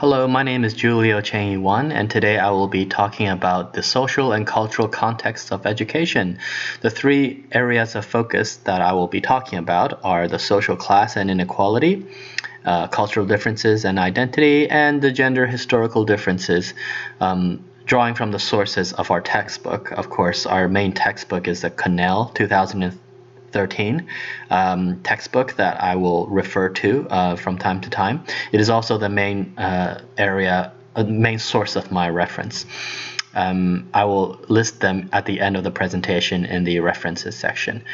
Hello, my name is Julio Chang Yuan, and today I will be talking about the social and cultural context of education. The three areas of focus that I will be talking about are the social class and inequality, cultural differences and identity, and the gender historical differences. Drawing from the sources of our textbook, of course, our main textbook is the Connell 2013 textbook that I will refer to from time to time. It is also the main main source of my reference. I will list them at the end of the presentation in the references section.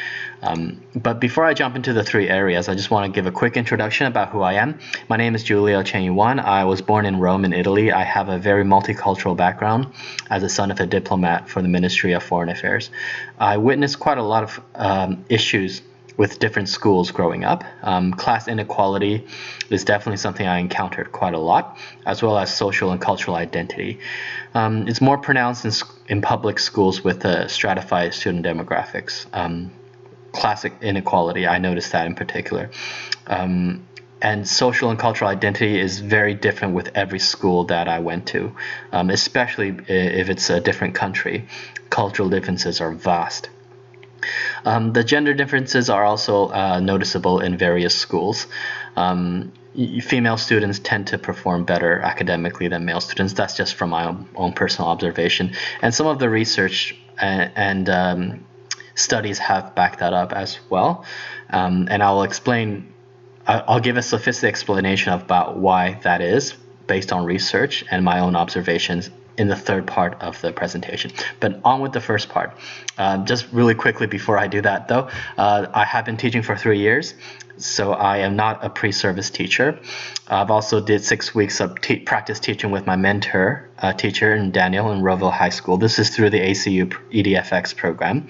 But before I jump into the three areas, I just want to give a quick introduction about who I am. My name is Julio Chang Yuan. I was born in Rome in Italy. I have a very multicultural background as a son of a diplomat for the Ministry of Foreign Affairs. I witnessed quite a lot of issues with different schools growing up. Class inequality is definitely something I encountered quite a lot, as well as social and cultural identity. It's more pronounced in public schools with stratified student demographics. Classic inequality, I noticed that in particular. And social and cultural identity is very different with every school that I went to, especially if it's a different country. Cultural differences are vast. The gender differences are also noticeable in various schools. Female students tend to perform better academically than male students. That's just from my own personal observation. And some of the research and studies have backed that up as well. And I'll give a sophisticated explanation about why that is based on research and my own observations in the third part of the presentation. But on with the first part. Just really quickly before I do that though, I have been teaching for 3 years, so I am not a pre-service teacher. I've also did 6 weeks of practice teaching with my mentor teacher Daniel in Rowville High School. This is through the ACU EDFX program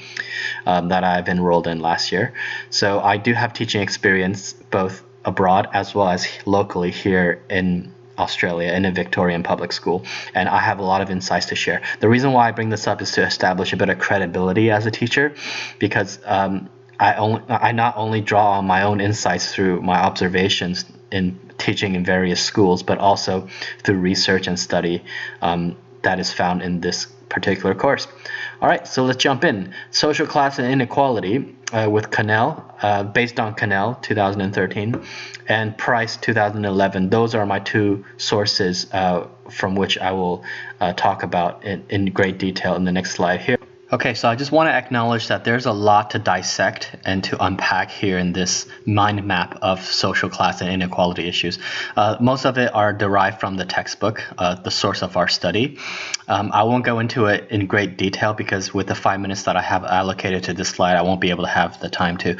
that I've enrolled in last year. So I do have teaching experience both abroad as well as locally here in Australia in a Victorian public school, and I have a lot of insights to share. The reason why I bring this up is to establish a bit of credibility as a teacher, because I not only draw on my own insights through my observations in teaching in various schools, but also through research and study that is found in this particular course. All right, so let's jump in. Social class and inequality with Connell, based on Connell 2013 and Price 2011. Those are my two sources from which I will talk about in great detail in the next slide here. Okay, so I just want to acknowledge that there's a lot to dissect and to unpack here in this mind map of social class and inequality issues. Most of it are derived from the textbook, the source of our study. I won't go into it in great detail because with the 5 minutes that I have allocated to this slide, I won't be able to have the time to.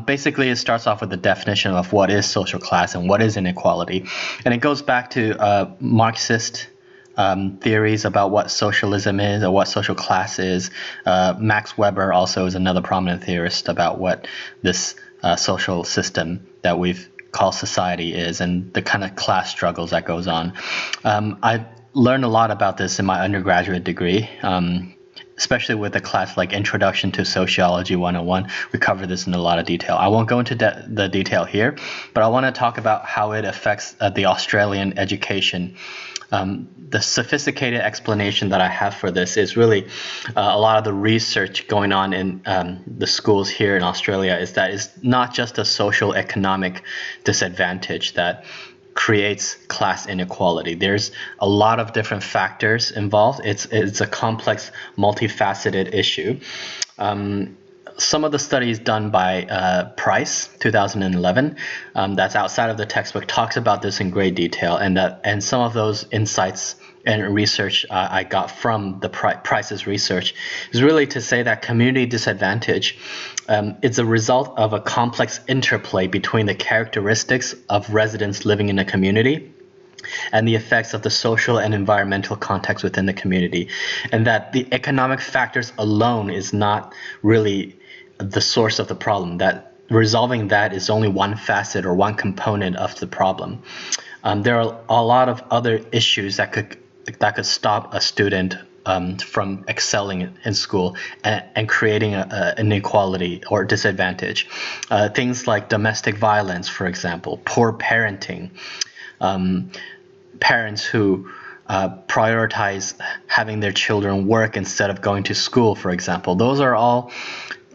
Basically, it starts off with the definition of what is social class and what is inequality. And it goes back to Marxist theories about what socialism is or what social class is. Max Weber also is another prominent theorist about what this social system that we've called society is and the kind of class struggles that goes on. I learned a lot about this in my undergraduate degree, especially with a class like Introduction to Sociology 101. We cover this in a lot of detail. I won't go into the detail here, but I want to talk about how it affects the Australian education. The sophisticated explanation that I have for this is really a lot of the research going on in the schools here in Australia is that it's not just a social economic disadvantage that creates class inequality. There's a lot of different factors involved. It's a complex, multifaceted issue. Some of the studies done by Price 2011 that's outside of the textbook talks about this in great detail, and some of those insights and research I got from the Price's research is really to say that community disadvantage is a result of a complex interplay between the characteristics of residents living in a community and the effects of the social and environmental context within the community, and that the economic factors alone is not really the source of the problem, that resolving that is only one facet or one component of the problem. There are a lot of other issues that could stop a student from excelling in school and creating an inequality or disadvantage. Things like domestic violence, for example, poor parenting, parents who prioritize having their children work instead of going to school, for example. Those are all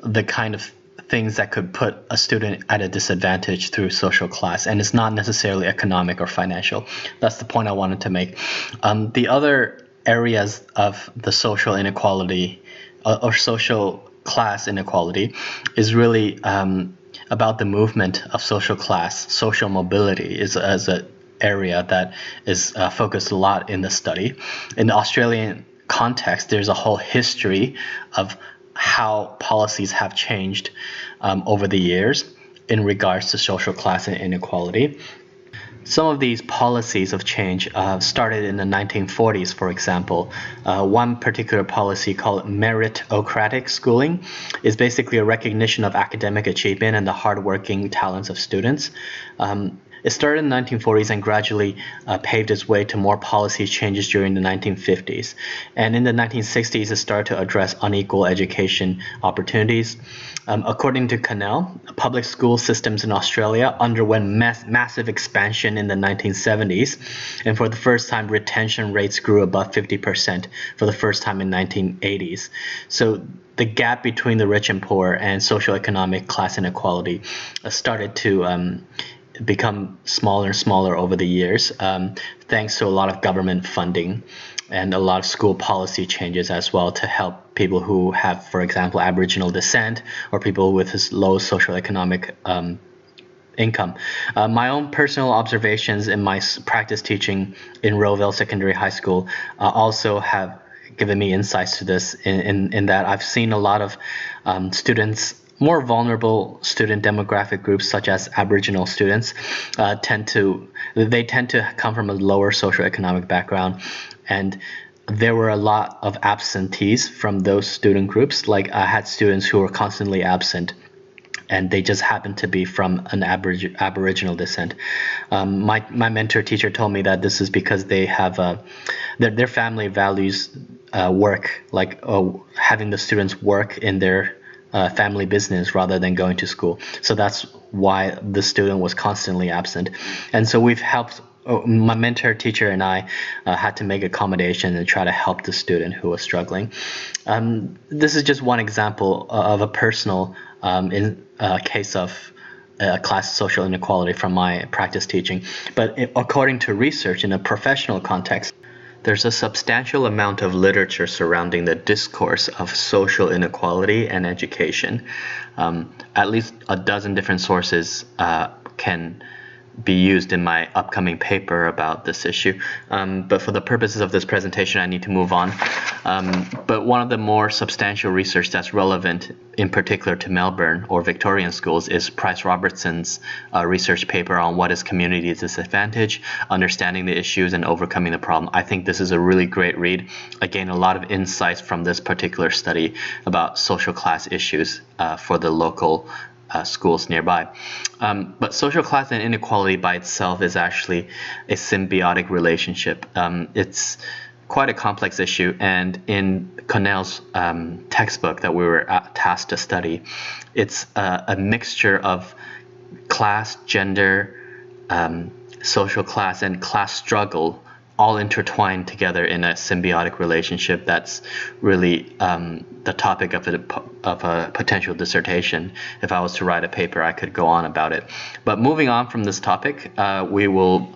the kind of things that could put a student at a disadvantage through social class, and it's not necessarily economic or financial. That's the point I wanted to make. The other areas of the social inequality or social class inequality is really about the movement of social class. Social mobility is as an area that is focused a lot in the study. In the Australian context, there's a whole history of how policies have changed over the years in regards to social class and inequality. Some of these policies of change started in the 1940s, for example. One particular policy called meritocratic schooling is basically a recognition of academic achievement and the hardworking talents of students. It started in the 1940s and gradually paved its way to more policy changes during the 1950s. And in the 1960s, it started to address unequal education opportunities. According to Cannell, public school systems in Australia underwent massive expansion in the 1970s, and for the first time, retention rates grew above 50% for the first time in 1980s. So the gap between the rich and poor and socioeconomic class inequality started to become smaller and smaller over the years, thanks to a lot of government funding and a lot of school policy changes as well to help people who have, for example, Aboriginal descent or people with low socioeconomic income. My own personal observations in my practice teaching in Rowville Secondary High School also have given me insights to this in that I've seen a lot of students, more vulnerable student demographic groups such as Aboriginal students tend to come from a lower socioeconomic background, and there were a lot of absentees from those student groups. Like I had students who were constantly absent and they just happened to be from an Aboriginal descent. My mentor teacher told me that this is because they have their family values work, like having the students work in their family business rather than going to school. So that's why the student was constantly absent. And so we've helped, my mentor teacher and I had to make accommodations and try to help the student who was struggling. This is just one example of a personal case of class social inequality from my practice teaching. But according to research in a professional context, there's a substantial amount of literature surrounding the discourse of social inequality and education. At least a dozen different sources can be used in my upcoming paper about this issue. But for the purposes of this presentation, I need to move on. But one of the more substantial research that's relevant in particular to Melbourne or Victorian schools is Price Robertson's research paper on what is community disadvantage, understanding the issues and overcoming the problem. I think this is a really great read. I gained a lot of insights from this particular study about social class issues for the local schools nearby. But social class and inequality by itself is actually a symbiotic relationship. It's quite a complex issue, and in Connell's textbook that we were tasked to study, it's a mixture of class, gender, social class, and class struggle all intertwined together in a symbiotic relationship. That's really the topic of a potential dissertation. If I was to write a paper, I could go on about it. But moving on from this topic, we will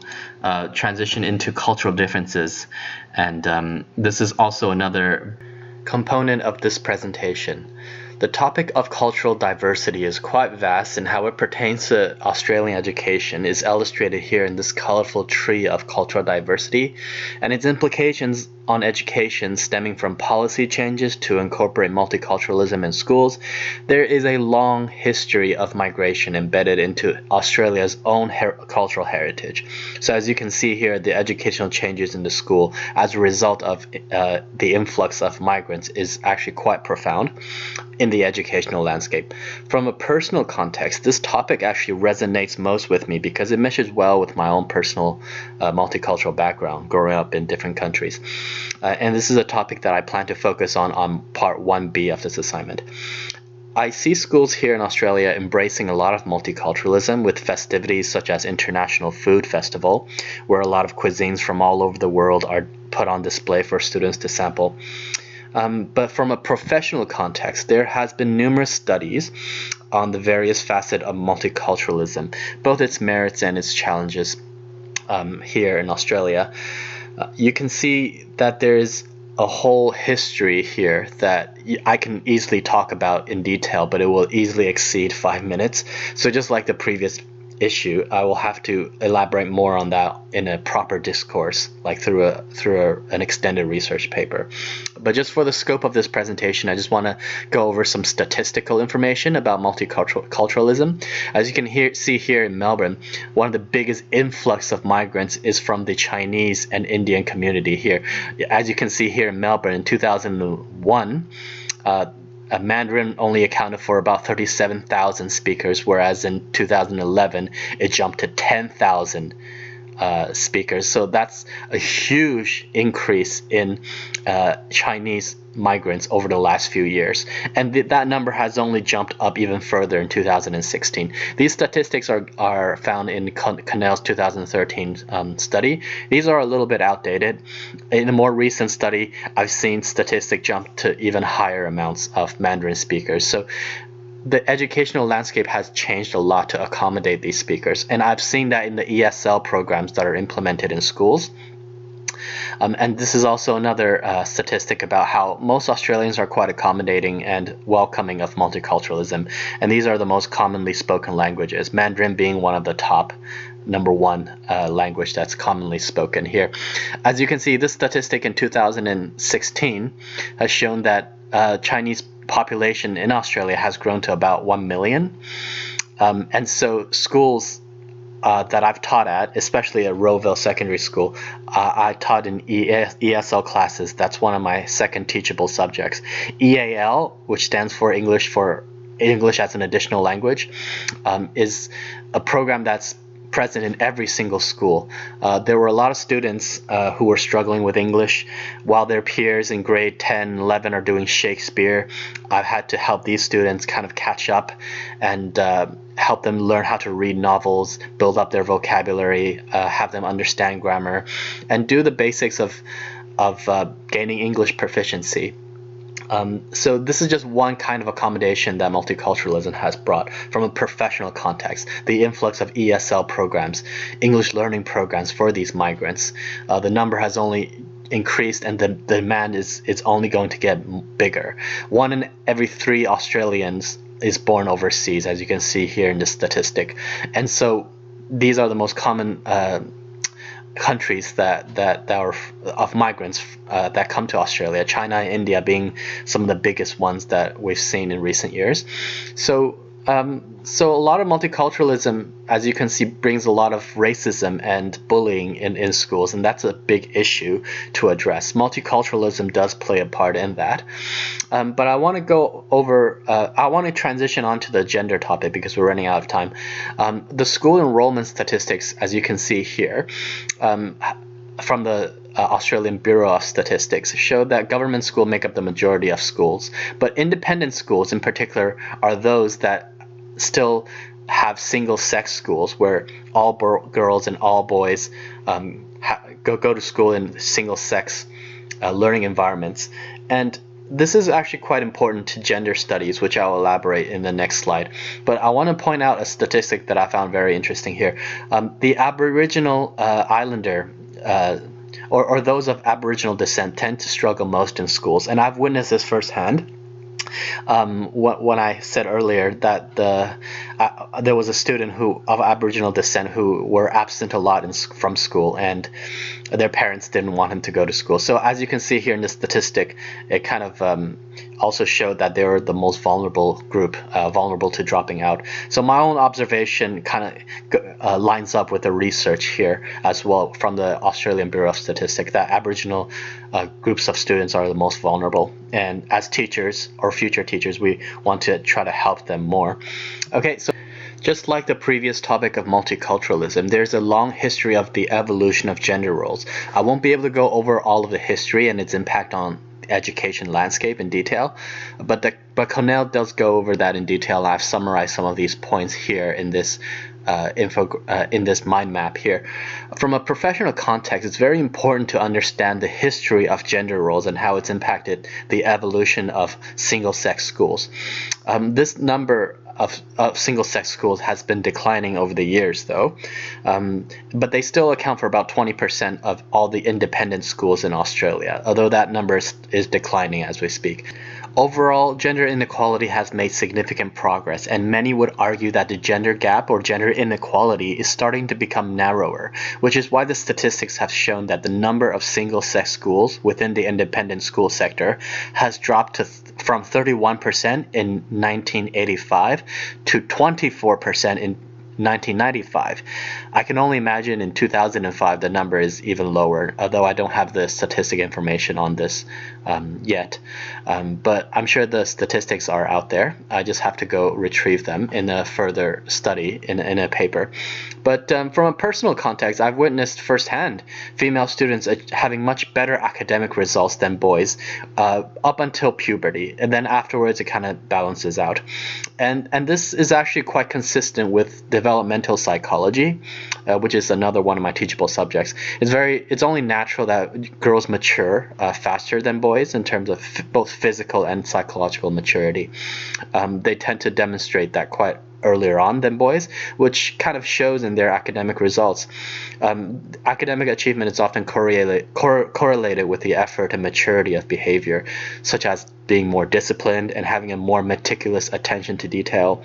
transition into cultural differences, and this is also another component of this presentation. The topic of cultural diversity is quite vast, and how it pertains to Australian education is illustrated here in this colorful tree of cultural diversity, and its implications on education stemming from policy changes to incorporate multiculturalism in schools. There is a long history of migration embedded into Australia's own cultural heritage. So as you can see here, the educational changes in the school as a result of the influx of migrants is actually quite profound in the educational landscape. From a personal context, this topic actually resonates most with me because it meshes well with my own personal multicultural background growing up in different countries. And this is a topic that I plan to focus on part 1B of this assignment. I see schools here in Australia embracing a lot of multiculturalism with festivities such as International Food Festival, where a lot of cuisines from all over the world are put on display for students to sample. But from a professional context, there has been numerous studies on the various facets of multiculturalism, both its merits and its challenges here in Australia. You can see that there is a whole history here that I can easily talk about in detail, but it will easily exceed 5 minutes. So just like the previous issue, I will have to elaborate more on that in a proper discourse, like through an extended research paper. But just for the scope of this presentation, I just want to go over some statistical information about multiculturalism. As you can see here in Melbourne, one of the biggest influx of migrants is from the Chinese and Indian community here. As you can see here in Melbourne in 2001, Mandarin only accounted for about 37,000 speakers, whereas in 2011 it jumped to 10,000 speakers. So that's a huge increase in Chinese migrants over the last few years, and that number has only jumped up even further in 2016. These statistics are found in Connell's 2013 study. These are a little bit outdated. In a more recent study, I've seen statistics jump to even higher amounts of Mandarin speakers. So the educational landscape has changed a lot to accommodate these speakers, and I've seen that in the ESL programs that are implemented in schools. And this is also another statistic about how most Australians are quite accommodating and welcoming of multiculturalism. And these are the most commonly spoken languages, Mandarin being one of the top #1 language that's commonly spoken here. As you can see, this statistic in 2016 has shown that Chinese population in Australia has grown to about 1 million. And so schools that I've taught at, especially at Rowville Secondary School, I taught in ESL classes. That's one of my second teachable subjects. EAL, which stands for English as an Additional Language, is a program that's present in every single school. There were a lot of students who were struggling with English while their peers in grade 10, 11 are doing Shakespeare. I've had to help these students kind of catch up and help them learn how to read novels, build up their vocabulary, have them understand grammar, and do the basics of gaining English proficiency. So this is just one kind of accommodation that multiculturalism has brought from a professional context. The influx of ESL programs, English learning programs for these migrants. The number has only increased, and the demand is only going to get bigger. 1 in every 3 Australians is born overseas, as you can see here in this statistic. And so these are the most common countries that are of migrants that come to Australia, China and India being some of the biggest ones that we've seen in recent years. So a lot of multiculturalism, as you can see, brings a lot of racism and bullying in schools, and that's a big issue to address. Multiculturalism does play a part in that. But I want to go over, I want to transition onto the gender topic because we're running out of time. The school enrollment statistics, as you can see here, from the Australian Bureau of Statistics, show that government schools make up the majority of schools, but independent schools in particular are those that still have single-sex schools where all girls and all boys go to school in single-sex learning environments. And this is actually quite important to gender studies, which I'll elaborate in the next slide. But I want to point out a statistic that I found very interesting here. The Aboriginal Islander or those of Aboriginal descent tend to struggle most in schools, and I've witnessed this firsthand. When I said earlier that there was a student of Aboriginal descent who were absent a lot from school, and their parents didn't want him to go to school. So as you can see here in this statistic, it kind of also showed that they were the most vulnerable group, vulnerable to dropping out. So my own observation kind of lines up with the research here as well from the Australian Bureau of Statistics, that Aboriginal groups of students are the most vulnerable. And as teachers or future teachers, we want to try to help them more. Okay, so just like the previous topic of multiculturalism, there's a long history of the evolution of gender roles. I won't be able to go over all of the history and its impact on education landscape in detail, but Cornell does go over that in detail. I've summarized some of these points here in this in this mind map here. From a professional context, it's very important to understand the history of gender roles and how it's impacted the evolution of single-sex schools. This number of single-sex schools has been declining over the years, though, but they still account for about 20% of all the independent schools in Australia, although that number is declining as we speak. Overall, gender inequality has made significant progress, and many would argue that the gender gap or gender inequality is starting to become narrower, which is why the statistics have shown that the number of single-sex schools within the independent school sector has dropped from 31% in 1985 to 24% in 1995. I can only imagine in 2005 the number is even lower, although I don't have the statistic information on this yet. But I'm sure the statistics are out there. I just have to go retrieve them in a further study in a paper. But from a personal context, I've witnessed firsthand female students having much better academic results than boys up until puberty, and then afterwards it kind of balances out. And this is actually quite consistent with developmental psychology, which is another one of my teachable subjects. It's only natural that girls mature faster than boys in terms of both physical and psychological maturity. They tend to demonstrate that quite earlier on than boys, which kind of shows in their academic results. Academic achievement is often correlated with the effort and maturity of behavior, such as being more disciplined and having a more meticulous attention to detail.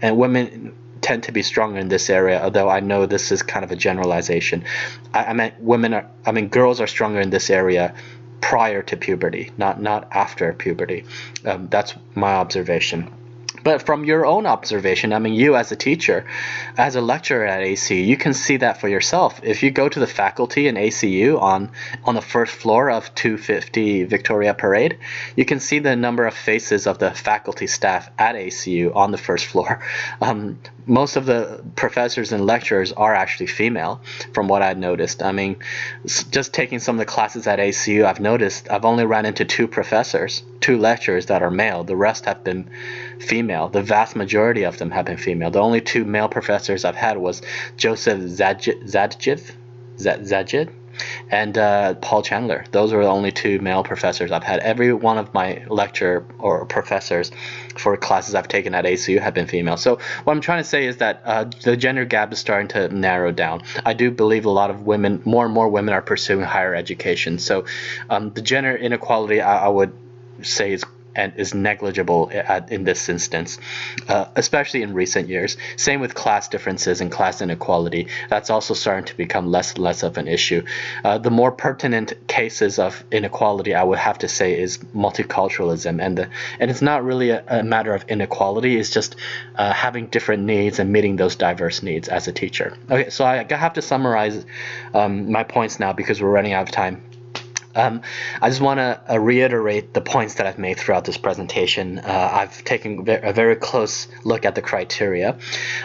And women tend to be stronger in this area, although I know this is kind of a generalization. I meant girls are stronger in this area prior to puberty, not after puberty. That's my observation. But from your own observation, I mean, you as a teacher, as a lecturer at ACU, you can see that for yourself. If you go to the faculty in ACU on the first floor of 250 Victoria Parade, you can see the number of faces of the faculty staff at ACU on the first floor. Most of the professors and lecturers are actually female, from what I've noticed. I mean, just taking some of the classes at ACU, I've only ran into two lecturers that are male. The rest have been female. The vast majority of them have been female. The only two male professors I've had was Joseph Zajid and Paul Chandler. Those were the only two male professors I've had. Every one of my lecturer or professors for classes I've taken at ACU have been female. So what I'm trying to say is that the gender gap is starting to narrow down. I do believe a lot of women, more and more women, are pursuing higher education. So the gender inequality, I would say, is negligible in this instance, especially in recent years. Same with class differences and class inequality. That's also starting to become less and less of an issue. The more pertinent cases of inequality, I would have to say, is multiculturalism, and it's not really a matter of inequality. It's just having different needs and meeting those diverse needs as a teacher. Okay, so I have to summarize my points now because we're running out of time. I just want to reiterate the points that I've made throughout this presentation. I've taken a very close look at the criteria.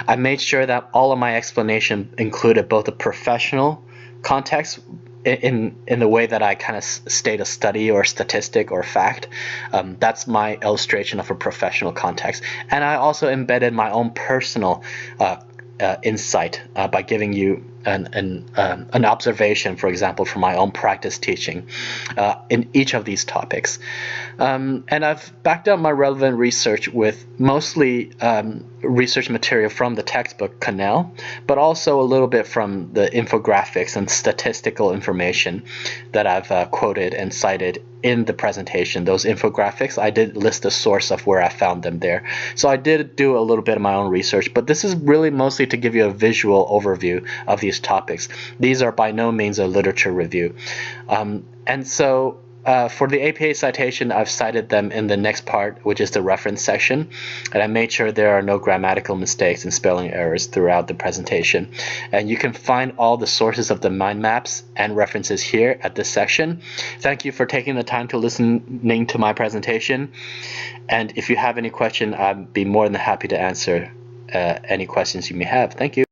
I made sure that all of my explanation included both a professional context in the way that I kind of state a study or statistic or fact. That's my illustration of a professional context. And I also embedded my own personal insight by giving you an observation, for example, from my own practice teaching in each of these topics. And I've backed up my relevant research with mostly research material from the textbook Cornell, but also a little bit from the infographics and statistical information that I've quoted and cited in the presentation. Those infographics, I did list the source of where I found them there. So I did do a little bit of my own research, but this is really mostly to give you a visual overview of these topics. These are by no means a literature review. And so for the APA citation, I've cited them in the next part, which is the reference section, and I made sure there are no grammatical mistakes and spelling errors throughout the presentation. And you can find all the sources of the mind maps and references here at this section. Thank you for taking the time to listening to my presentation. And if you have any question, I'd be more than happy to answer any questions you may have. Thank you.